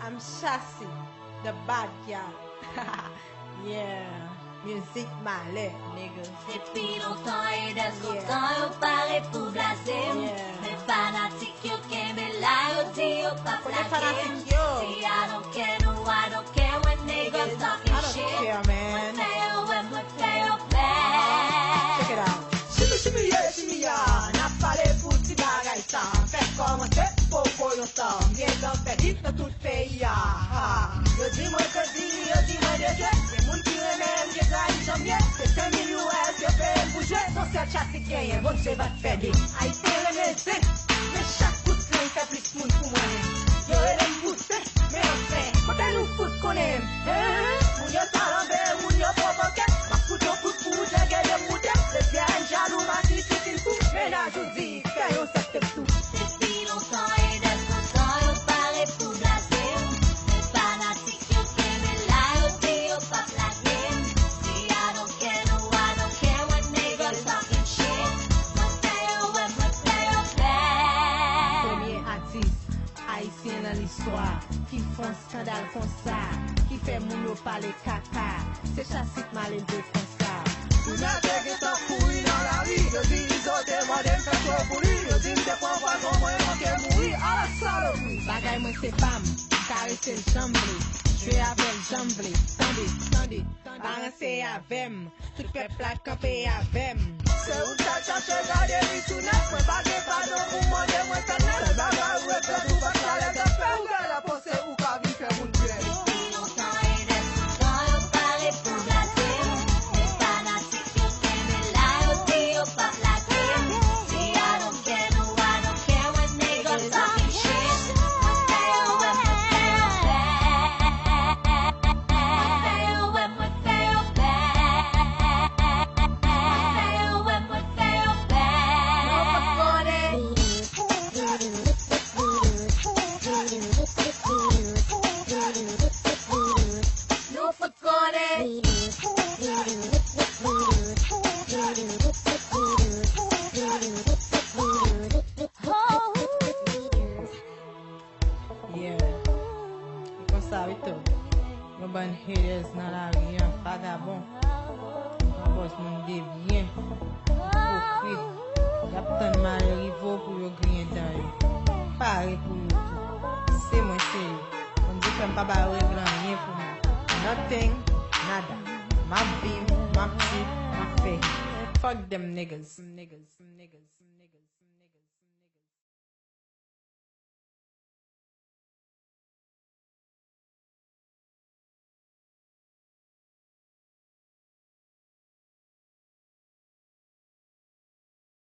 I'm Chassis, the bad girl. Yeah, musique malais, niggas. Depuis longtemps et d'escontant, yo pare pou blase. Les fanatiques yo kembe la, yo di yo pa flake. See, I don't care, no, I don't care when niggas talking shit. I don't care, man. We play your bad. Check it out. Shimmy yeah, na pale pou ti bagay sa. Fè komanse, pou yon sa. Mwen kan fè dit nan tout peyi ya. Yo di mwen ke dini, yo di mwen deje. Se moun ki remen, je tradisyon mye. Se 5,000 US, yo fè el pou jwe. Son se chasi genyen, bon se bat fè di. A ite remen se, me chak kout sen fè plis moun pou mwen. Yo elen pousse, me yon fè. Kote nou kout konen, moun yo talanbe, moun yo provoke. Ma kout yo kout pou jege de moute. Se bien jalou, ma si fitil pou. Menaj ou di, fè yon septe tout. Depuis longtemps et d'escontant, yo pare pou blase. Les fanatiques yo kembe la, yo di yo pa flake. See, I don't care, no, I don't care when niggas talking shit. We play your bad. Premier artiste haïtien dans l'histoire qui font scandale comme ça, qui fait moun yo parler caca. C'est Chassis malin de comme ça. Ou nan teke tan koui nan la ri. Yo di izote madem fè so pou li. Yo di mte pon fwa kon mwen manke moui. A la salopi. Bagay mwen se pam, karese l jambli. Jwe avel jambli. Tande, baranse avem. Tout pep la kampe avem. Se ou ta chache gade li tounet. Mwen bagay pardon pou mande mwen kanet. Se bagay ou e fè tou bak chale de fè. Ou gè la pose ou ka vi fè moun fè. Depuis longtemps et d'escontant, yo pare pou blase. Les fanatiques yo kembe la, yo di yo pa flake. See, I don't care, no, I don't care when niggas talking shit. We play your bad. We play your bad. No fuck on it. Yeah. E comme ça, oui, tout. Yon ban haters nan la ri, yon vagabond. Yon boss moun devyen. Hypocrite. Yap tan mal rivo pou yo griyen dan yo. Pare pou yo tout. Se mwen se yo. On di fèm pa ba reglan rien pou mwen. Nothing, nada. Ma bim, ma psi, ma fe. Fuck them niggas.